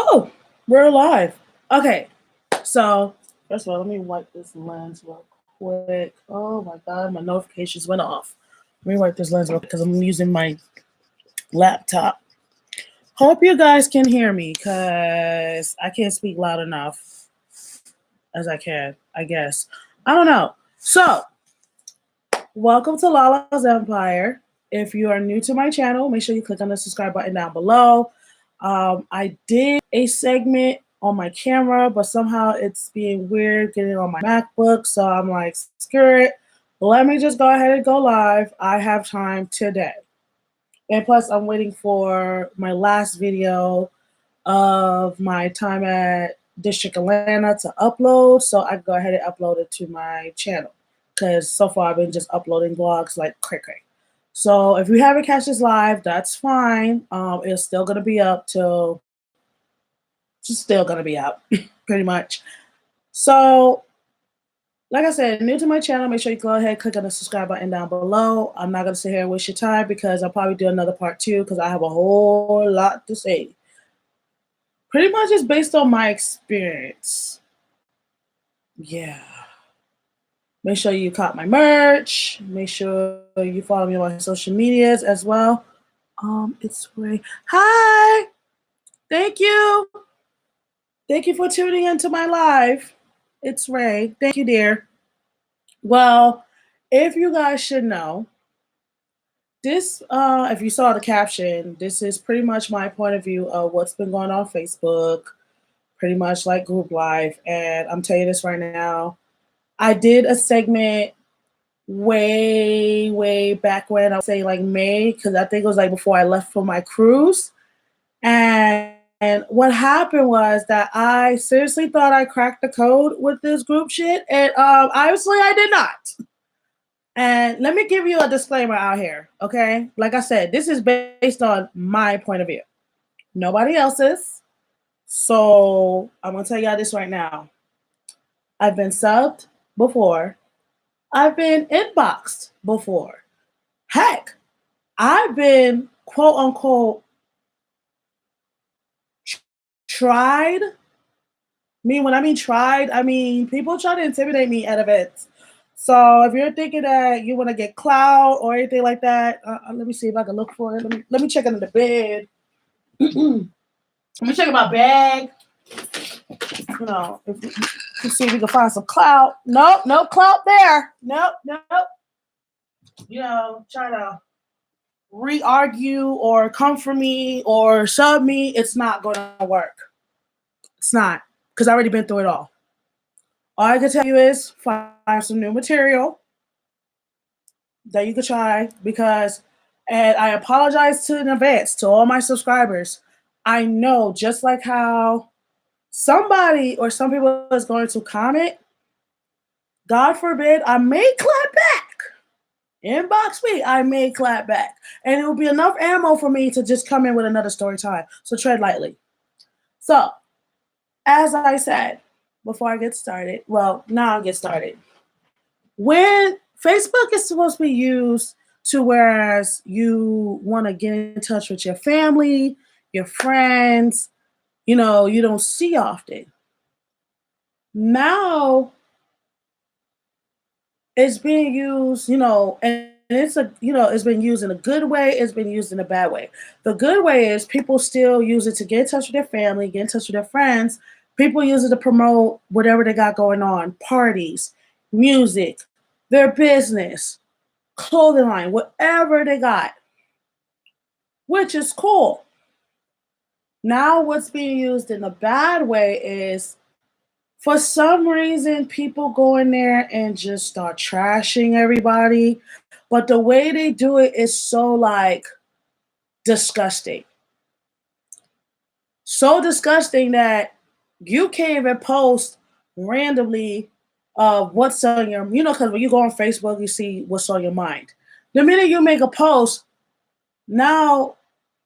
Oh, we're live. Okay, so first of all, let me wipe this lens real quick. Oh my god, my notifications went off. Let me wipe this lens real quick because I'm using my laptop. Hope you guys can hear me because I can't speak loud enough as I can, I guess. I don't know. So, welcome to Lala's Empire. If you are new to my channel, make sure you click on the subscribe button down below. I did a segment on my camera, but somehow it's being weird getting on my MacBook. So I'm like, screw it. Let me just go ahead and go live. I have time today. And plus, I'm waiting for my last video of my time at District Atlanta to upload. So I can go ahead and upload it to my channel. Because so far I've been just uploading vlogs like cray-cray. So if you haven't catch this live, that's fine. It's still gonna be up till it's still gonna be up, pretty much. So, like I said, new to my channel, make sure you go ahead, click on the subscribe button down below. I'm not gonna sit here and waste your time because I'll probably do another part 2 because I have a whole lot to say. Pretty much it's based on my experience. Yeah. Make sure you cop my merch. Make sure you follow me on my social medias as well. It's Ray. Hi. Thank you. Thank you for tuning into my live. It's Ray. Thank you, dear. Well, if you guys should know, this, if you saw the caption, this is pretty much my point of view of what's been going on Facebook, pretty much like group life. And I'm telling you this right now. I did a segment way back when, I would say like May, because I think it was like before I left for my cruise. And what happened was that I seriously thought I cracked the code with this group shit, and obviously I did not. And let me give you a disclaimer out here, okay? Like I said, this is based on my point of view, nobody else's. So I'm gonna tell y'all this right now. I've been subbed before. I've been inboxed before. Heck, I've been quote unquote tried. When I mean tried, I mean people try to intimidate me at events. So if you're thinking that you want to get clout or anything like that, let me see if I can look for it. Let me check under the bed. Let me check in my bag. You know, let's see if we can find some clout. Nope, no clout there. Nope. You know, trying to re-argue or come for me or shove me, it's not going to work. It's not, because I've already been through it all. All I can tell you is find some new material that you could try and I apologize in advance to all my subscribers. I know just like how somebody or some people is going to comment, God forbid, I may clap back. Inbox me, I may clap back. And it will be enough ammo for me to just come in with another story time. So tread lightly. So, as I said, before I get started, well, now I'll get started. When Facebook is supposed to be used to whereas you want to get in touch with your family, your friends, you know, you don't see often. Now it's being used, you know, and it's it's been used in a good way, it's been used in a bad way. The good way is people still use it to get in touch with their family, get in touch with their friends. People use it to promote whatever they got going on, parties, music, their business, clothing line, whatever they got, which is cool. Now what's being used in a bad way is, for some reason, people go in there and just start trashing everybody. But the way they do it is so like disgusting. So disgusting that you can't even post randomly what's on your, because when you go on Facebook, you see what's on your mind. The minute you make a post, now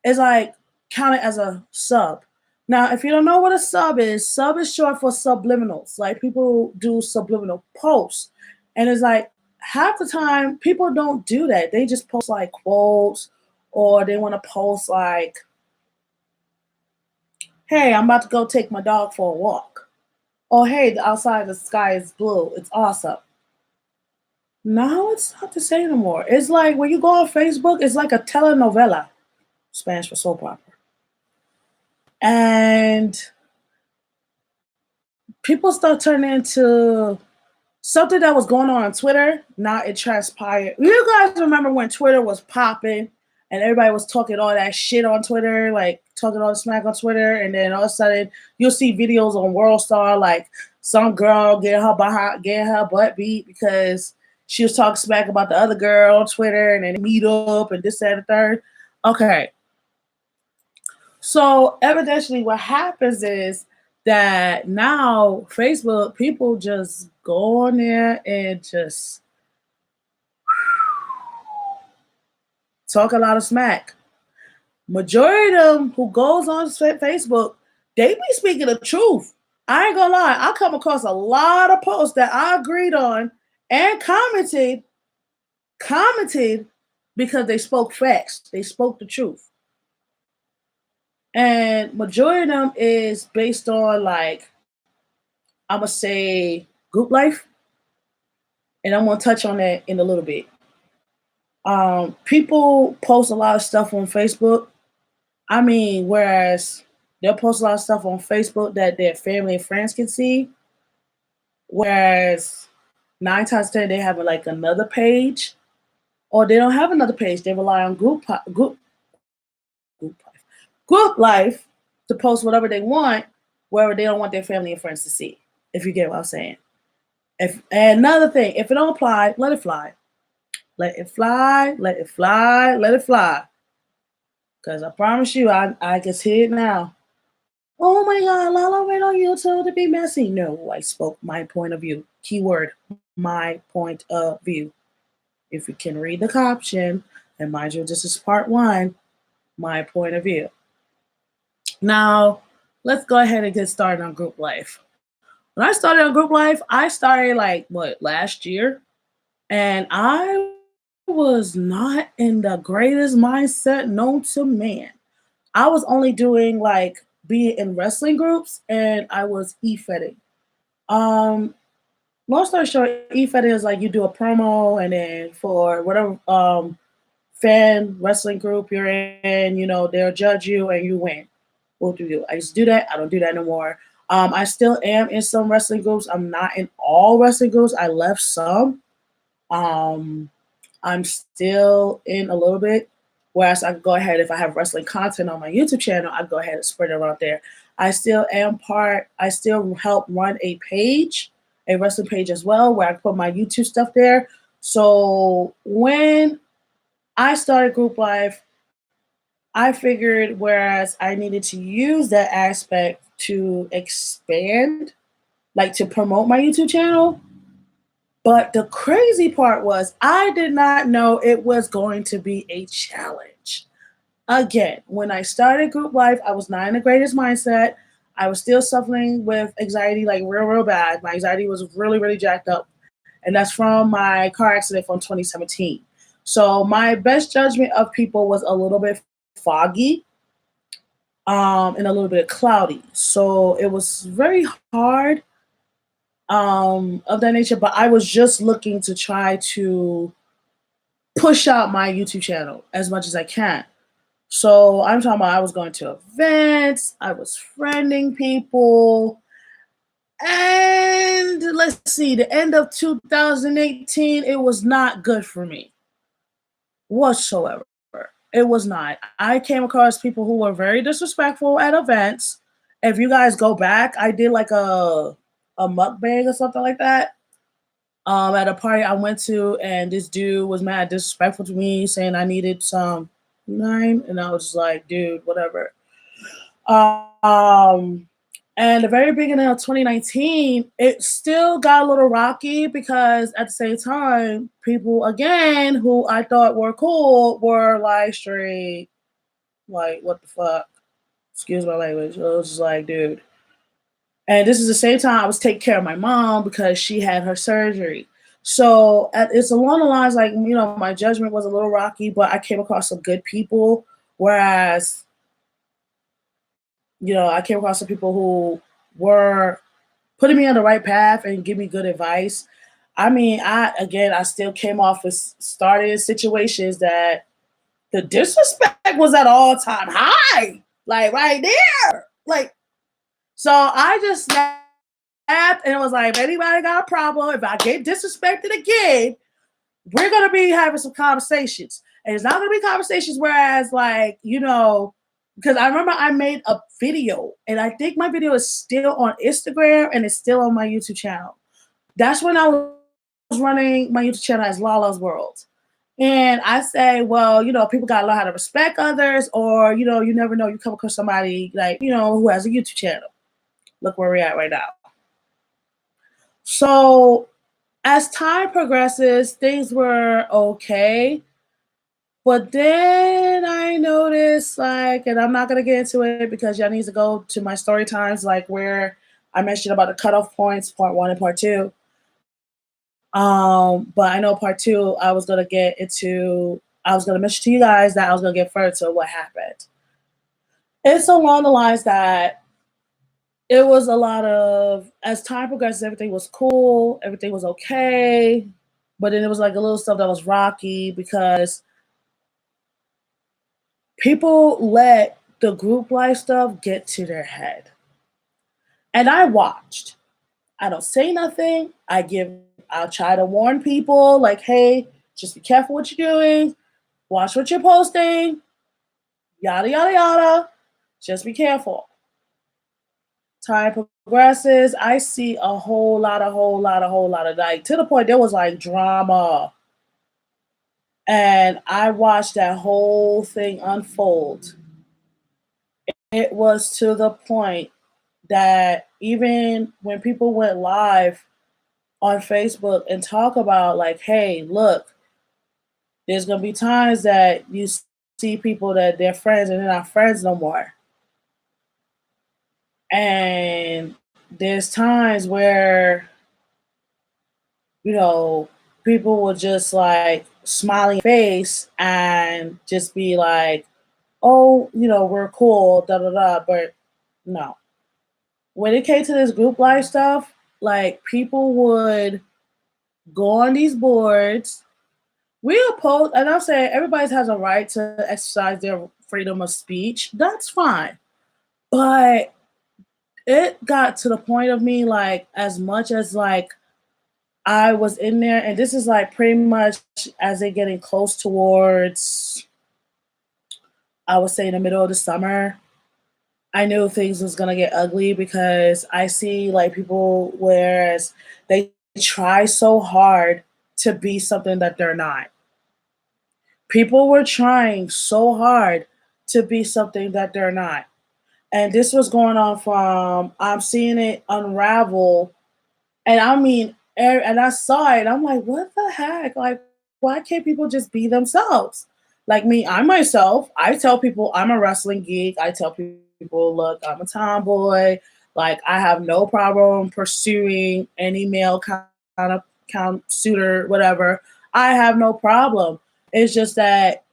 it's like counted as a sub. Now, if you don't know what a sub is short for subliminals. Like people do subliminal posts. And it's like half the time people don't do that. They just post like quotes or they want to post like Hey, I'm about to go take my dog for a walk. Oh, hey, the outside the sky is blue. It's awesome. No, it's not the same anymore. It's like when you go on Facebook, it's like a telenovela, Spanish for soap opera. And people start turning into something that was going on Twitter. Now it transpired. You guys remember when Twitter was popping and everybody was talking all that shit on Twitter, like talking all the smack on Twitter, and then all of a sudden you'll see videos on World Star like some girl getting her butt beat because she was talking smack about the other girl on Twitter, and then meet up and this, that, and the third. Okay, so evidently, what happens is that now Facebook people just go on there and just talk a lot of smack. Majority of them who goes on Facebook, they be speaking the truth. I ain't gonna lie, I come across a lot of posts that I agreed on and commented because they spoke facts. They spoke the truth. And majority of them is based on like I'm gonna say group life, and I'm gonna touch on that in a little bit. People post a lot of stuff on Facebook. I mean, whereas they'll post a lot of stuff on Facebook that their family and friends can see, whereas 9 times 10 they have like another page, or they don't have another page. They rely on group life, group life to post whatever they want, wherever they don't want their family and friends to see. If you get what I'm saying. If and another thing, if it don't apply, let it fly. Let it fly, let it fly, let it fly. Because I promise you, I can see it now. Oh my God, Lala went on YouTube to be messy. No, I spoke my point of view. Keyword, my point of view. If you can read the caption, and mind you, this is part one, my point of view. Now, let's go ahead and get started on group life. When I started on group life, I started like what last year, and I was not in the greatest mindset known to man. I was only doing like being in wrestling groups, and I was e-fetting. Um, Long story short, e-fetting is like you do a promo, and then for whatever fan wrestling group you're in, they'll judge you and you win. What do you do? I used to do that. I don't do that no more. I still am in some wrestling groups. I'm not in all wrestling groups. I left some. Um, I'm still in a little bit. Whereas I can go ahead, if I have wrestling content on my YouTube channel, I go ahead and spread it around there. I still help run a page, a wrestling page as well, where I put my YouTube stuff there. So when I started group life, I figured whereas I needed to use that aspect to expand, like to promote my YouTube channel, but the crazy part was I did not know it was going to be a challenge. Again, when I started group life, I was not in the greatest mindset. I was still suffering with anxiety, like real, real bad. My anxiety was really, really jacked up. And that's from my car accident from 2017. So my best judgment of people was a little bit foggy, and a little bit cloudy. So it was very hard, of that nature, but I was just looking to try to push out my YouTube channel as much as I can. So I'm talking about I was going to events, I was friending people, and let's see, the end of 2018, it was not good for me whatsoever. It was not. I came across people who were very disrespectful at events. If you guys go back, I did like a mukbang or something like that, at a party I went to, and this dude was mad disrespectful to me, saying I needed some nine, and I was just like, dude, whatever. Um, and the very beginning of 2019, it still got a little rocky because at the same time, people again who I thought were cool were like straight, like what the fuck? Excuse my language. It was just like, dude. And this is the same time I was taking care of my mom because she had her surgery. So it's along the lines like, my judgment was a little rocky, but I came across some good people. Whereas I came across some people who were putting me on the right path and give me good advice. I mean, I still came off with started situations that the disrespect was at all time high, like right there, like so. I just snapped and it was like, if anybody got a problem, if I get disrespected again, we're gonna be having some conversations, and it's not gonna be conversations. Whereas, like because I remember I made a video, and I think my video is still on Instagram and it's still on my YouTube channel. That's when I was running my YouTube channel as Lala's World. And I say, well, people gotta learn how to respect others, or you never know, you come across somebody like who has a YouTube channel. Look where we're at right now. So as time progresses, things were okay. But then I noticed, like, and I'm not gonna get into it because y'all need to go to my story times, like where I mentioned about the cutoff points, part one and part two. But I know part two, I was gonna mention to you guys that I was gonna get further to what happened. It's along the lines that it was a lot of, as time progresses, everything was cool, everything was okay, but then it was like a little stuff that was rocky because people let the group life stuff get to their head. And I watched. I don't say nothing. I'll try to warn people, like, hey, just be careful what you're doing, watch what you're posting, yada yada yada. Just be careful. Time progresses, I see a whole lot of, like, to the point there was like drama. And I watched that whole thing unfold. It was to the point that even when people went live on Facebook and talk about, like, hey, look, there's gonna be times that you see people that they're friends and they're not friends no more. And there's times where, you know, people will just like smiling face and just be like, oh, we're cool, da da da. But no. When it came to this group life stuff, like people would go on these boards. We oppose, and I'm saying everybody has a right to exercise their freedom of speech. That's fine. But it got to the point of me, like, as much as like I was in there, and this is like pretty much as they getting close towards, I would say, in the middle of the summer. I knew things was gonna get ugly because I see like people, whereas they try so hard to be something that they're not. People were trying so hard to be something that they're not. And this was going on from, I'm seeing it unravel. And I mean, and I saw it. I'm like, what the heck? Like, why can't people just be themselves? Like me, I myself, I tell people I'm a wrestling geek. I tell people, look, I'm a tomboy. Like, I have no problem pursuing any male kind of suitor, whatever. I have no problem. It's just that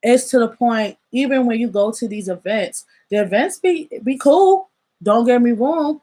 it's to the point, even when you go to these events, the events be cool. Don't get me wrong.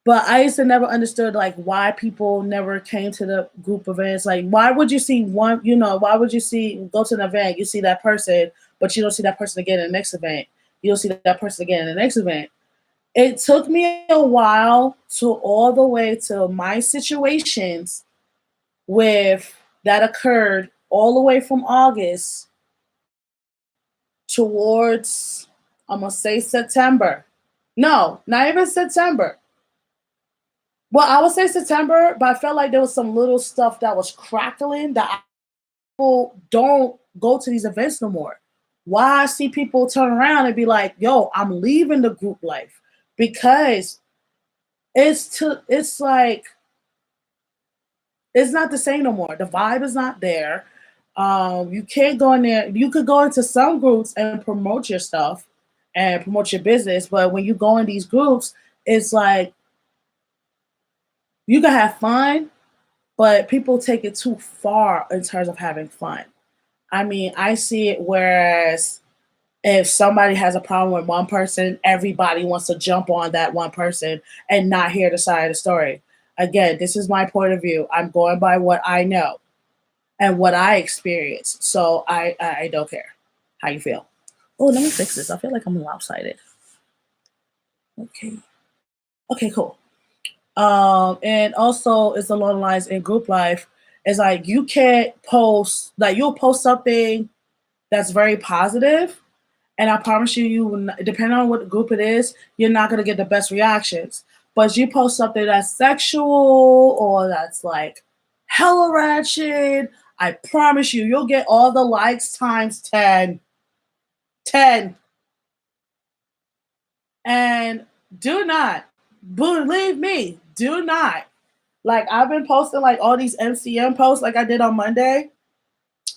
But I used to never understood like why people never came to the group events. Like, why would you see one, why would you go to an event, you see that person, but you don't see that person again in the next event. You don't see that person again in the next event. It took me a while to all the way to my situations with that occurred all the way from August towards, I'm gonna say September. No, not even September. Well, I would say September, but I felt like there was some little stuff that was crackling that people don't go to these events no more. Why I see people turn around and be like, yo, I'm leaving the group life because it's like it's not the same no more. The vibe is not there. You can't go in there. You could go into some groups and promote your stuff and promote your business, but when you go in these groups, it's like you can have fun, but people take it too far in terms of having fun. I mean, I see it whereas If somebody has a problem with one person, everybody wants to jump on that one person and not hear the side of the story. Again, this is my point of view. I'm going by what I know and what I experienced. So I don't care how you feel. Oh, let me fix this. I feel like I'm lopsided. Okay. Okay, cool. And also it's along the lines in group life. It's like you can't post like you'll post something that's very positive, and I promise you, depending on what group it is, you're not gonna get the best reactions. But you post something that's sexual or that's like hella ratchet, I promise you, you'll get all the likes times 10. 10. And do not, believe me, do not. Like I've been posting like all these MCM posts like I did on Monday.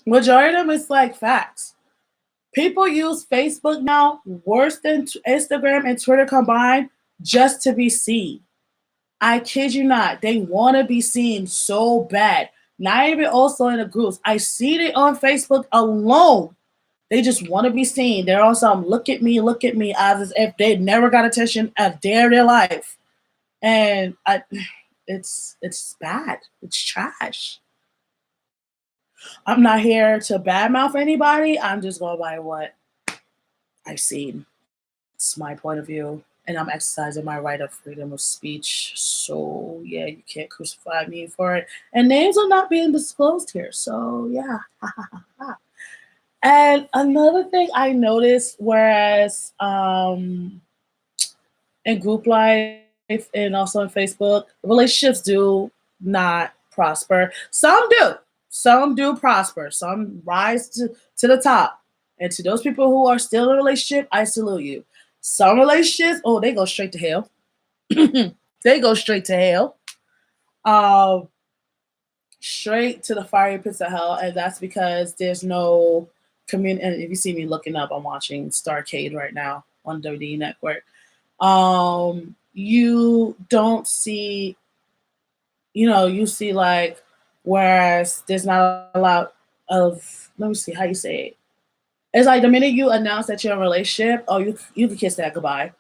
Majority of them is like facts. People use Facebook now worse than Instagram and Twitter combined just to be seen. I kid you not. They want to be seen so bad. Not even also in the groups. I see it on Facebook alone. They just want to be seen. They're on some look at me as if they never got attention a day of their life. And it's bad. It's trash. I'm not here to badmouth anybody. I'm just going by what I've seen. It's my point of view, and I'm exercising my right of freedom of speech. So yeah, you can't crucify me for it. And names are not being disclosed here. So yeah. And another thing I noticed, whereas in group life and also in Facebook, relationships do not prosper. Some do. Some do prosper. Some rise to the top. And to those people who are still in a relationship, I salute you. Some relationships, oh, they go straight to hell. They go straight to hell. Straight to the fiery pits of hell. And that's because there's no community. And if you see me looking up, I'm watching Starcade right now on WWE Network. You don't see, you see like, whereas there's not a lot of, let me see how you say it. It's like the minute you announce that you're in a relationship, oh, you can kiss that goodbye.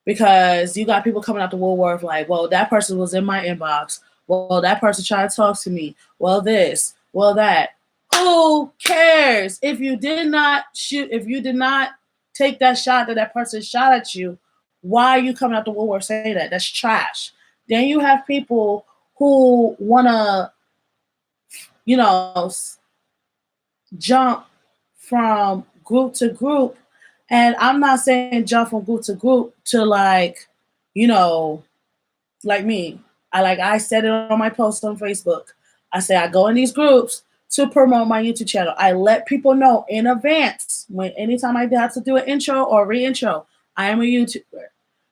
Because you got people coming out the woodwork like, well, that person was in my inbox. Well, that person tried to talk to me. Well, this, well, that. Who cares? If you did not take that shot that person shot at you, why are you coming out the woodwork saying that? That's trash. Then you have people who want to, jump from group to group. And I'm not saying jump from group to group to like, like me. I said it on my post on Facebook. I say I go in these groups to promote my YouTube channel. I let people know in advance anytime I have to do an intro or re-intro, I am a YouTuber.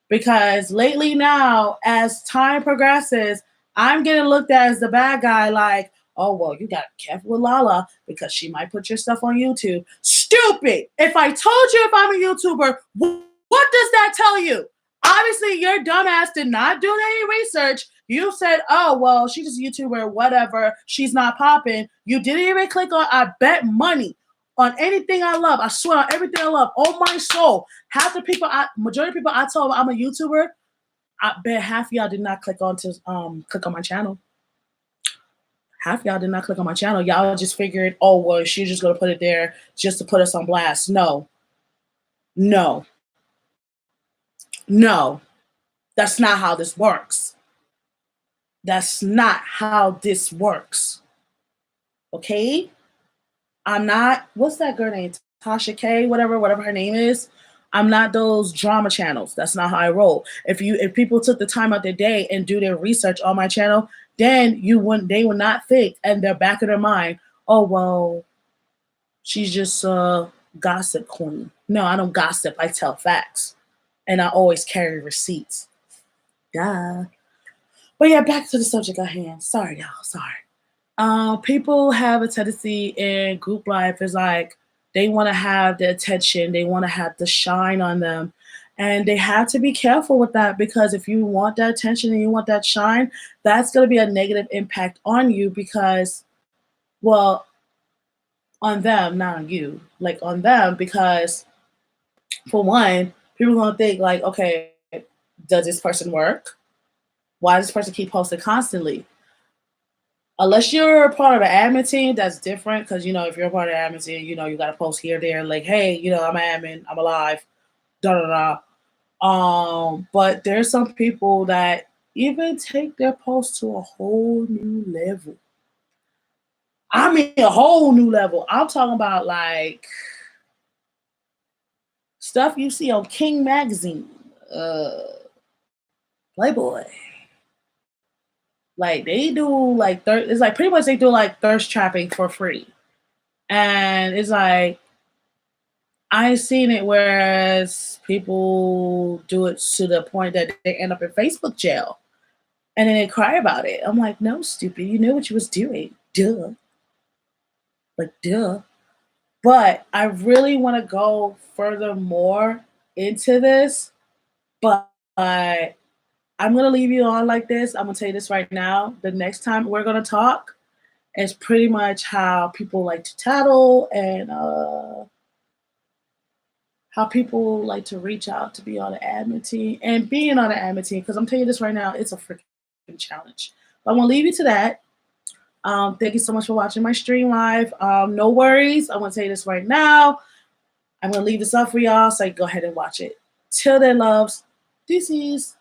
Because lately now, as time progresses, I'm getting looked at as the bad guy, like, oh, well, you got to be careful with Lala because she might put your stuff on YouTube. Stupid! If I told you if I'm a YouTuber, what does that tell you? Obviously, your dumbass did not do any research. You said, oh, well, she's just a YouTuber, whatever. She's not popping. You didn't even click on, I bet money on anything I love. I swear on everything I love. On my soul. Half the people, majority of people I told I'm a YouTuber, I bet half of y'all did not click on my channel. Half of y'all did not click on my channel. Y'all just figured, oh, well, she's just going to put it there just to put us on blast. No. No. No. That's not how this works. That's not how this works. Okay? I'm not, what's that girl name? Tasha K, whatever her name is. I'm not those drama channels. That's not how I roll. If people took the time out their day and do their research on my channel, then they would not think in the back of their mind, oh, well, she's just a gossip queen. No, I don't gossip. I tell facts. And I always carry receipts. Duh. But yeah, back to the subject at hand. Sorry, y'all. Sorry. People have a tendency in group life is like they want to have the attention. They want to have the shine on them. And they have to be careful with that because if you want that attention and you want that shine, that's going to be a negative impact on you because, well, on them, not on you, like on them because For one, people are gonna think like, okay, does this person work? Why does this person keep posting constantly? Unless you're a part of the admin team, that's different. Because if you're a part of the admin team, you got to post here, there, like, hey, I'm an admin, I'm alive, da da da. But there's some people that even take their posts to a whole new level. I mean, a whole new level. I'm talking about like stuff you see on King Magazine, Playboy. Like they do like it's like pretty much they do like thirst trapping for free. And it's like I've seen it whereas people do it to the point that they end up in Facebook jail. And then they cry about it. I'm like, no, stupid. You knew what you was doing. Duh. Like, duh. But I really want to go further more into this. But I'm going to leave you on like this. I'm going to tell you this right now. The next time we're going to talk is pretty much how people like to tattle and how people like to reach out to be on the admin team and being on the admin team. Because I'm telling you this right now, it's a freaking challenge. But I'm going to leave you to that. Thank you so much for watching my stream live. No worries. I'm going to tell you this right now. I'm going to leave this up for y'all, so you go ahead and watch it. Till then, loves. Deuces.